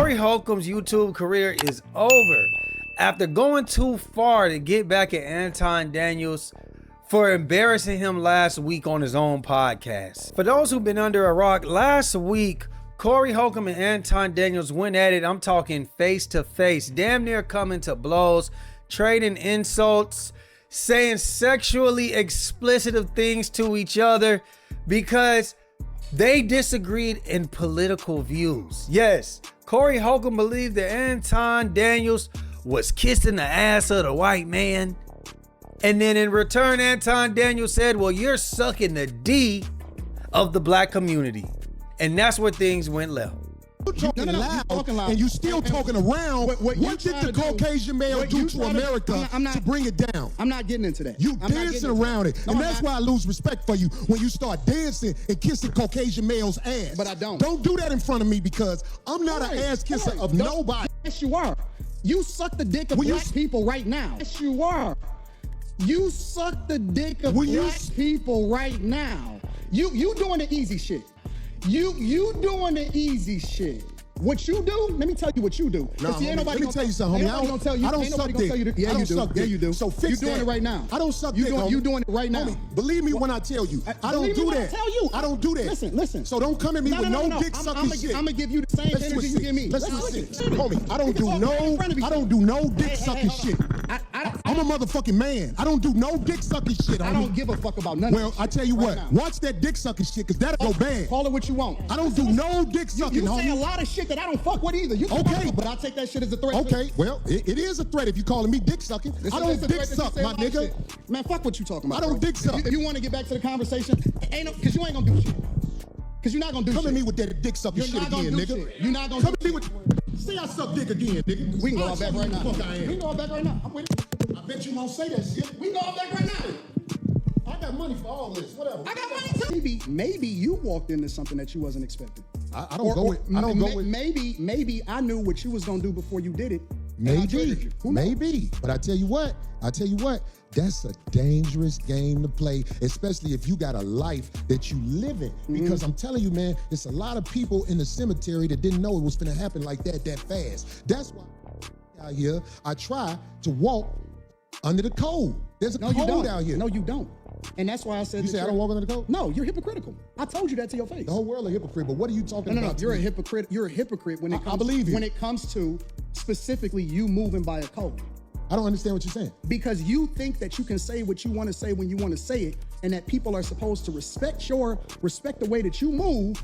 Corey Holcomb's YouTube career is over after going too far to get back at Anton Daniels for embarrassing him last week on his own podcast. For those who've been under a rock, last week, Corey Holcomb and Anton Daniels went at it. I'm talking face to face, damn near coming to blows, trading insults, saying sexually explicit things to each other because they disagreed in political views. Yes, Corey Holcomb believed that Anton Daniels was kissing the ass of the white man. And then in return, Anton Daniels said, well, you're sucking the D of the black community. And that's where things went left. You're talking loud, and you still talking around. What did the Caucasian male do to America to bring it down? I'm not getting into that. You dancing around it. And that's why I lose respect for you when you start dancing and kissing Caucasian males' ass. But I don't. Don't do that in front of me because I'm not an ass kisser of nobody. Yes, you are. You suck the dick of black people right now. Yes, you are. You suck the dick of black people right now. You doing the easy shit. You doing the easy shit. What you do? Let me tell you what you do. Nah, homie, let me tell you something, homie. I don't suck dick. Yeah, you do. Yeah, you do. So fix that. You're doing it right now. I don't suck dick, homie. You doing it right now. Homie, believe me when I tell you. I don't do that. I don't do that. Listen. So don't come at me with no dick sucking shit. I'm gonna give you the same energy you give me. Let's listen. Homie, I don't do no dick sucking shit. I'm a motherfucking man. I don't do no dick sucking shit, homie. I don't give a fuck about none of Well, I tell you what. Watch that dick sucking shit, because that'll go bad. Call it what you want. I don't do no dick sucking, homie. You say a lot of shit that I don't fuck with either. Okay. But I take that shit as a threat. Okay, well, it is a threat if you calling me dick sucking. I don't dick suck, my nigga. Man, fuck what you talking about. I don't dick suck. If you want to get back to the conversation, because you ain't gonna do shit. Because you're not gonna do shit. Come at me with that dick sucking shit again, nigga. You're not gonna come at me with. See, I suck dick again, nigga. We can go out back right now. Fuck I am. We can go out back right now. I'm with it. I bet you won't say that shit. We can go out back right now. I got money for all this. Whatever. I got money too. Maybe you walked into something that you wasn't expecting. I don't go with. Maybe I knew what you was gonna do before you did it. Maybe. But I tell you what. That's a dangerous game to play, especially if you got a life that you live in. Because I'm telling you, man, there's a lot of people in the cemetery that didn't know it was gonna happen like that fast. That's why out here, I try to walk under the code. There's a code out here. No, you don't. And that's why I said. You say I don't walk under the code? No, you're hypocritical. I told you that to your face. The whole world is a hypocrite, but what are you talking about? No, you're a hypocrite. You're a hypocrite when it comes. I believe you. When it comes to specifically you moving by a code. I don't understand what you're saying. Because you think that you can say what you want to say when you want to say it, and that people are supposed to respect the way that you move.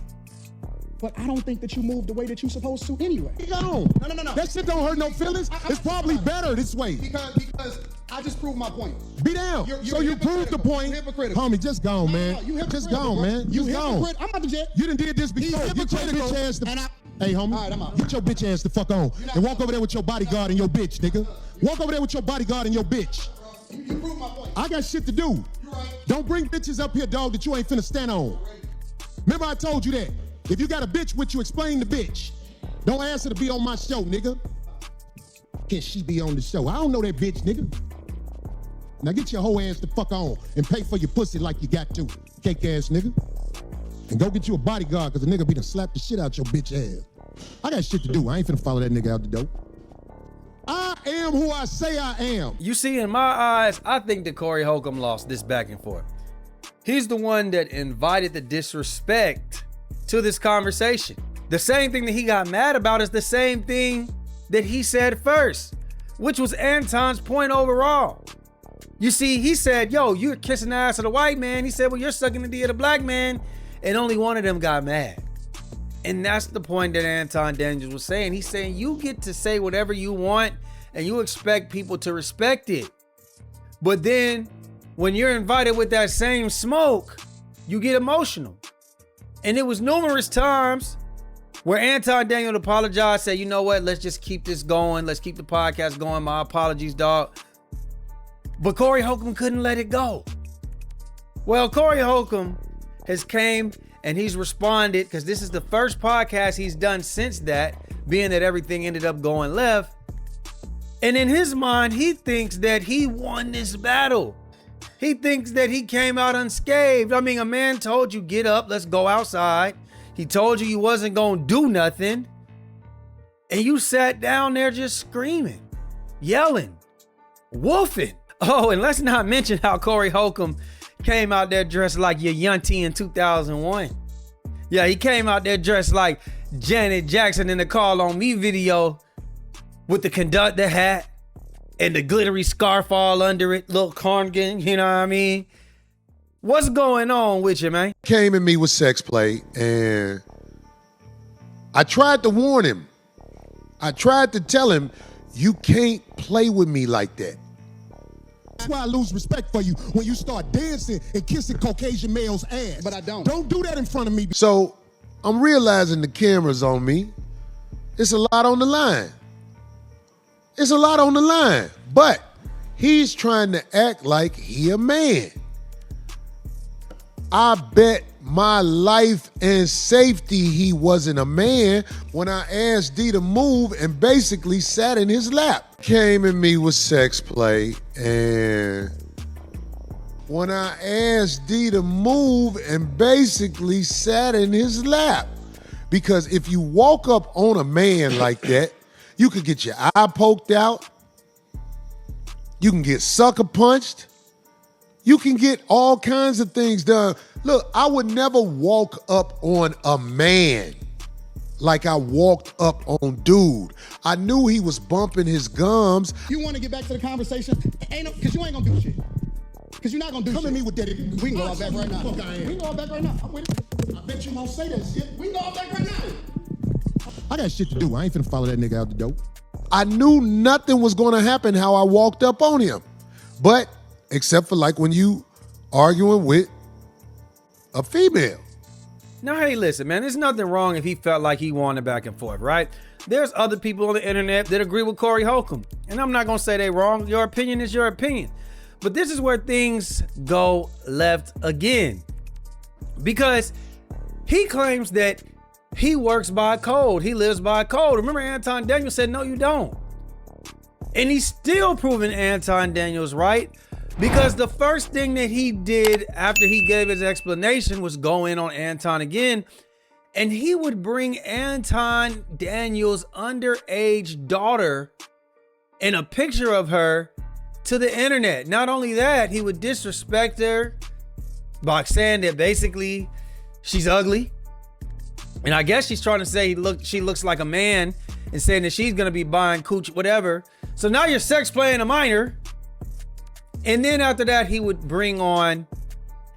But I don't think that you move the way that you're supposed to anyway. No. That shit don't hurt no feelings. It's probably better this way. Because I just proved my point. Be down. So you proved the point. Homie, just gone, man. Just gone, man. You gone. I'm out the jet. You done did this before. Get your bitch ass the Hey, homie. All right, I'm out. Get your bitch ass the fuck on. And walk over there with your bodyguard and your bitch, nigga. Walk over there with your bodyguard and your bitch. You proved my point. I got shit to do. You're right. Don't bring bitches up here, dog, that you ain't finna stand on. Remember I told you that. If you got a bitch with you, explain the bitch. Don't ask her to be on my show, nigga. Can she be on the show? I don't know that bitch, nigga. Now get your whole ass the fuck on and pay for your pussy like you got to, cake ass nigga. And go get you a bodyguard, because the nigga be done slap the shit out your bitch ass. I got shit to do. I ain't finna follow that nigga out the door. I am who I say I am. You see, in my eyes, I think that Corey Holcomb lost this back and forth. He's the one that invited the disrespect to this conversation. The same thing that he got mad about is the same thing that he said first, which was Anton's point overall. You see, he said, yo, you're kissing the ass of the white man. He said, well, you're sucking the D of the black man. And only one of them got mad. And that's the point that Anton Daniels was saying. He's saying you get to say whatever you want and you expect people to respect it. But then when you're invited with that same smoke, you get emotional. And it was numerous times where Anton Daniels apologized, said, you know what, let's just keep this going. Let's keep the podcast going. My apologies, dog. But Corey Holcomb couldn't let it go. Well, Corey Holcomb has came and he's responded, because this is the first podcast he's done since that, being that everything ended up going left. And in his mind, he thinks that he won this battle. He thinks that he came out unscathed. I mean, a man told you, get up, let's go outside. He told you wasn't gonna do nothing. And you sat down there just screaming, yelling, woofing. Oh, and let's not mention how Corey Holcomb came out there dressed like your Yunty in 2001. Yeah, he came out there dressed like Janet Jackson in the Call on Me video with the conductor hat and the glittery scarf all under it, little cardigan, you know what I mean? What's going on with you, man? Came at me with sex play, and I tried to warn him. I tried to tell him, you can't play with me like that. That's why I lose respect for you when you start dancing and kissing Caucasian males' ass. But I don't. Don't do that in front of me. So I'm realizing the camera's on me. It's a lot on the line. It's a lot on the line. But he's trying to act like he a man. I bet my life and safety he wasn't a man when I asked D to move and basically sat in his lap. Came at me with sex play, and when I asked D to move and basically sat in his lap. Because if you walk up on a man like that, you could get your eye poked out, you can get sucker punched, you can get all kinds of things done. Look, I would never walk up on a man like I walked up on dude. I knew he was bumping his gums. You want to get back to the conversation? Because you ain't going to do shit. Because you're not going to do shit. Come at me with that. We can go out back right now. Fuck I am. We can go out back right now. I'm with it. I bet you won't say that shit. We can go out back right now. I got shit to do. I ain't finna follow that nigga out the door. I knew nothing was gonna happen how I walked up on him. But, except for like when you arguing with a female. Now, hey, listen, man, there's nothing wrong if he felt like he wanted back and forth, right? There's other people on the internet that agree with Corey Holcomb. And I'm not gonna say they wrong. Your opinion is your opinion. But this is where things go left again. Because he claims that he works by code. He lives by code. Remember, Anton Daniels said, no, you don't. And he's still proving Anton Daniels right, because the first thing that he did after he gave his explanation was go in on Anton again. And he would bring Anton Daniels' underage daughter and a picture of her to the internet. Not only that, he would disrespect her by saying that basically she's ugly. And I guess she's trying to say she looks like a man and saying that she's gonna be buying cooch, whatever. So now you're sex playing a minor. And then after that, he would bring on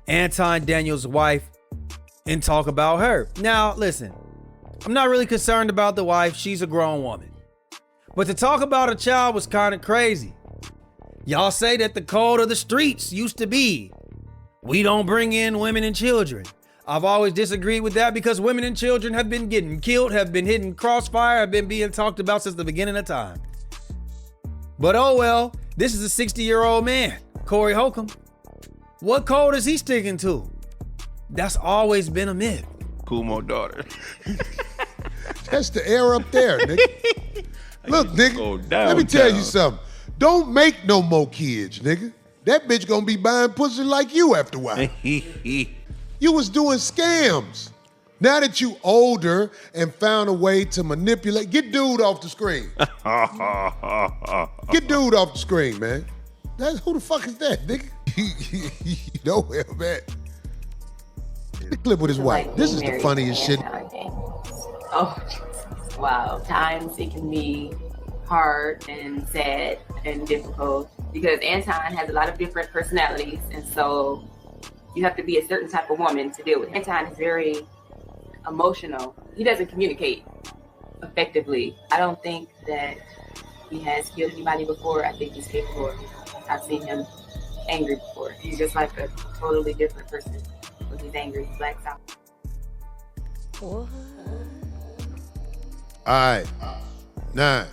Anton Daniels' wife and talk about her. Now, listen, I'm not really concerned about the wife. She's a grown woman. But to talk about a child was kind of crazy. Y'all say that the code of the streets used to be, we don't bring in women and children. I've always disagreed with that because women and children have been getting killed, have been hidden crossfire, have been being talked about since the beginning of time. But oh well, this is a 60-year-old man, Corey Holcomb. What code is he sticking to? That's always been a myth. Kumo daughter. That's the air up there, nigga. Look, nigga, let me tell you something. Don't make no more kids, nigga. That bitch gonna be buying pussy like you after a while. You was doing scams. Now that you older and found a way to manipulate, get dude off the screen. Get dude off the screen, man. Who the fuck is that, nigga? You know where I'm at. The clip with his wife. This is the funniest shit. Oh, Jesus. Wow. Times it can be hard and sad and difficult because Anton has a lot of different personalities, and so you have to be a certain type of woman to deal with him. Anton is very emotional. He doesn't communicate effectively. I don't think that he has killed anybody before. I think he's capable. I've seen him angry before. He's just like a totally different person. When he's angry, he blacks out. All right. 9.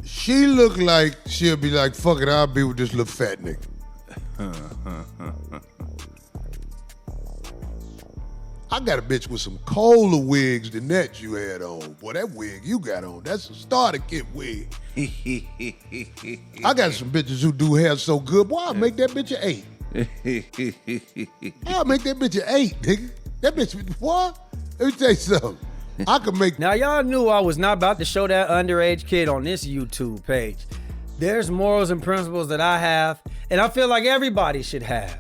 She look like she'll be like, fuck it, I'll be with this little fat nigga. I got a bitch with some colder wigs than that you had on. Boy, that wig you got on, that's a starter kit wig. I got some bitches who do hair so good, boy, I'll make that bitch an 8. I'll make that bitch an 8, nigga. That bitch, boy, let me tell you something. I could make. Now, y'all knew I was not about to show that underage kid on this YouTube page. There's morals and principles that I have, and I feel like everybody should have.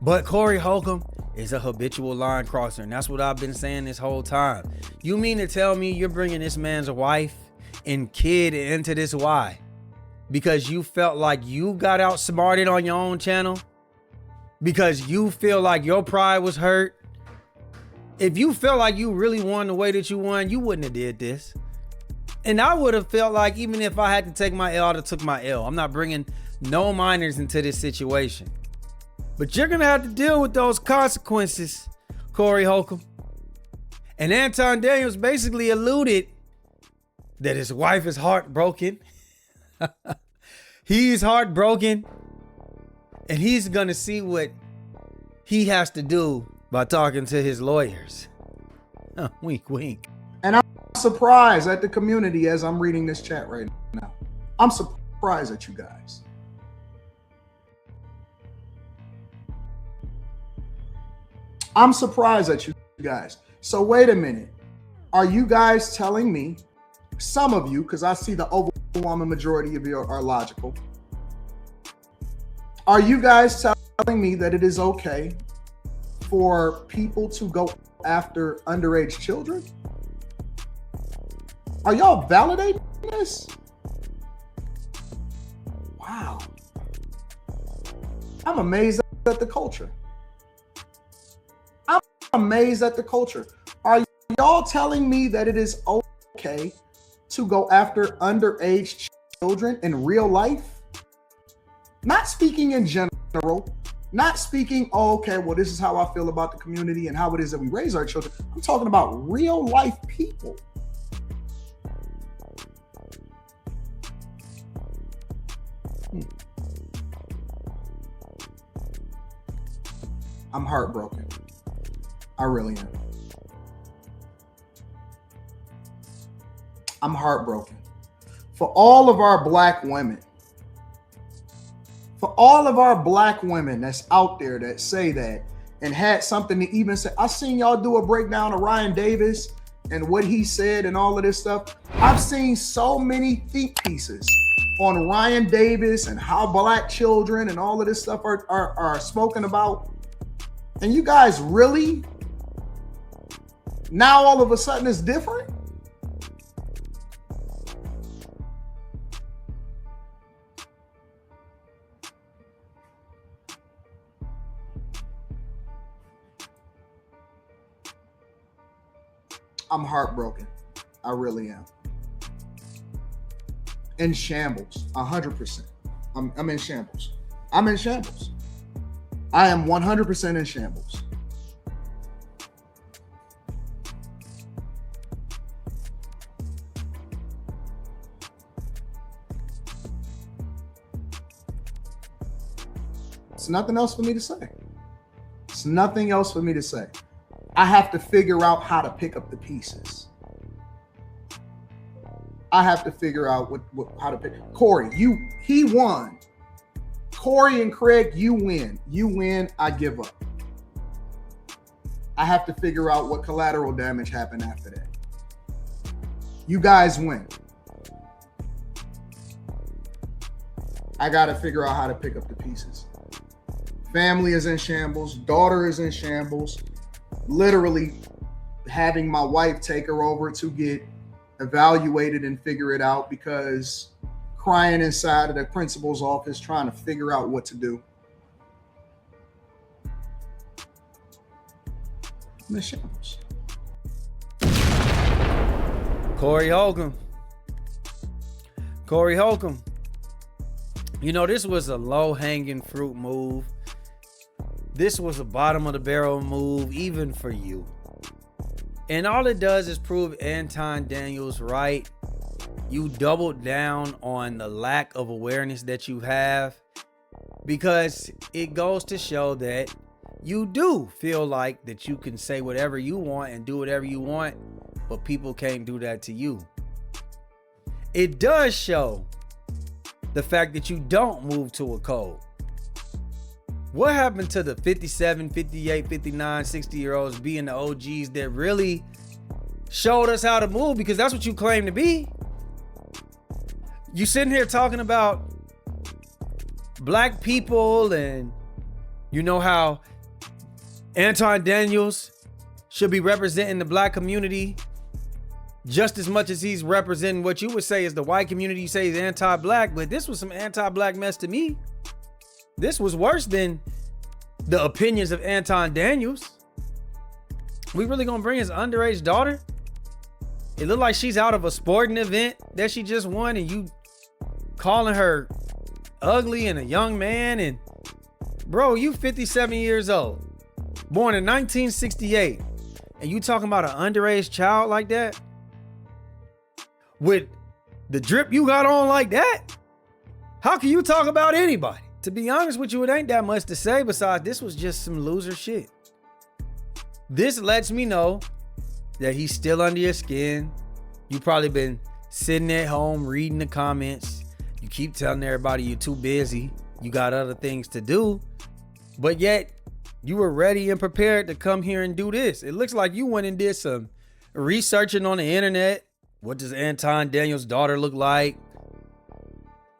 But Corey Holcomb is a habitual line crosser, and that's what I've been saying this whole time. You mean to tell me you're bringing this man's wife and kid into this? Why? Because you felt like you got outsmarted on your own channel? Because you feel like your pride was hurt? If you felt like you really won the way that you won, you wouldn't have did this. And I would have felt like even if I had to take my L, I'd have took my L. I'm not bringing no minors into this situation. But you're going to have to deal with those consequences, Corey Holcomb. And Anton Daniels basically alluded that his wife is heartbroken. He's heartbroken. And he's going to see what he has to do by talking to his lawyers. Wink, wink. And I'm surprised at the community as I'm reading this chat right now. I'm surprised at you guys. I'm surprised at you guys. So wait a minute. Are you guys telling me, some of you, because I see the overwhelming majority of you are logical. Are you guys telling me that it is okay for people to go after underage children? Are y'all validating this? Wow. I'm amazed at the culture. I'm amazed at the culture. Are y'all telling me that it is okay to go after underage children in real life? Not speaking in general, not speaking, oh, okay, well, this is how I feel about the community and how it is that we raise our children. I'm talking about real life people. I'm heartbroken. I really am. I'm heartbroken. For all of our black women, for all of our black women that's out there that say that and had something to even say. I seen y'all do a breakdown of Ryan Davis and what he said and all of this stuff. I've seen so many think pieces on Ryan Davis and how black children and all of this stuff are spoken about. And you guys really, now all of a sudden it's different? I'm heartbroken. I really am. In shambles, 100%. I'm in shambles. I'm in shambles. I am 100% in shambles. It's nothing else for me to say. It's nothing else for me to say. I have to figure out how to pick up the pieces. I have to figure out how to pick. Corey, he won. Corey and Craig, you win. You win, I give up. I have to figure out what collateral damage happened after that. You guys win. I got to figure out how to pick up the pieces. Family is in shambles. Daughter is in shambles. Literally having my wife take her over to get evaluated and figure it out because crying inside of the principal's office trying to figure out what to do. I'm in shambles. Corey Holcomb. Corey Holcomb. You know, this was a low-hanging fruit move. This was a bottom of the barrel move, even for you. And all it does is prove Anton Daniels right. You doubled down on the lack of awareness that you have because it goes to show that you do feel like that you can say whatever you want and do whatever you want, but people can't do that to you. It does show the fact that you don't move to a code. What happened to the 57, 58, 59, 60-year-olds being the OGs that really showed us how to move, because that's what you claim to be. You sitting here talking about black people, and you know how Anton Daniels should be representing the black community just as much as he's representing what you would say is the white community. You say is anti-black, but this was some anti-black mess to me. This was worse than the opinions of Anton Daniels. We really gonna bring his underage daughter? It looked like she's out of a sporting event that she just won, and you calling her ugly and a young man. And bro, you 57 years old, born in 1968, and you talking about an underage child like that? With the drip you got on like that? How can you talk about anybody? To be honest with you, it ain't that much to say besides this was just some loser shit. This lets me know that he's still under your skin. You probably been sitting at home reading the comments. You keep telling everybody you're too busy. You got other things to do. But yet you were ready and prepared to come here and do this. It looks like you went and did some researching on the internet. What does Anton Daniels' daughter look like?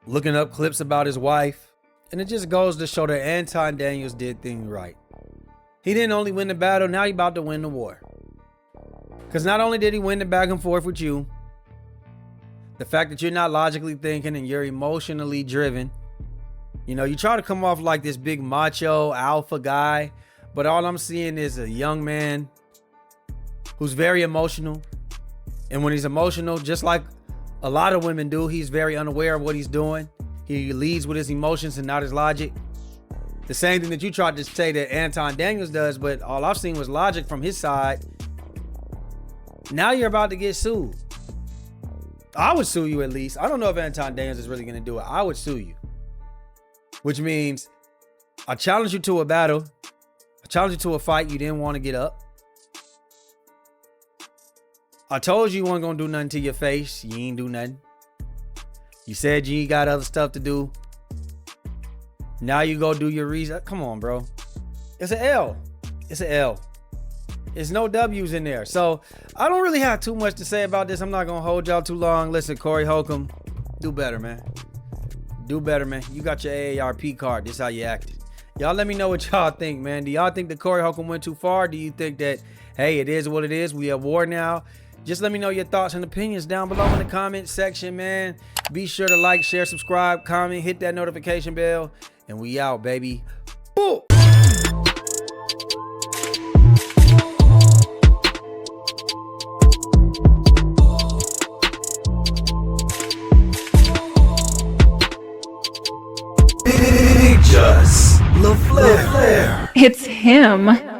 Looking up clips about his wife. And it just goes to show that Anton Daniels did things right. He didn't only win the battle, now he about to win the war. Because not only did he win the back and forth with you, the fact that you're not logically thinking and you're emotionally driven. You know, you try to come off like this big macho alpha guy, but all I'm seeing is a young man who's very emotional. And when he's emotional, just like a lot of women do, he's very unaware of what he's doing. He leads with his emotions and not his logic. The same thing that you tried to say that Anton Daniels does, but all I've seen was logic from his side. Now you're about to get sued. I would sue you at least. I don't know if Anton Daniels is really going to do it. I would sue you. Which means I challenge you to a battle. I challenge you to a fight you didn't want to get up. I told you weren't going to do nothing to your face. You ain't do nothing. You said you got other stuff to do. Now you go do your reason. Come on, bro. It's an L. It's an L. There's no W's in there. So I don't really have too much to say about this. I'm not going to hold y'all too long. Listen, Corey Holcomb, do better, man. Do better, man. You got your AARP card. This is how you acted. Y'all let me know what y'all think, man. Do y'all think that Corey Holcomb went too far? Do you think that, hey, it is what it is? We at war now. Just let me know your thoughts and opinions down below in the comment section, man. Be sure to like, share, subscribe, comment, hit that notification bell, and we out, baby. Boom! IG-TheLaFlareLounge. It's him.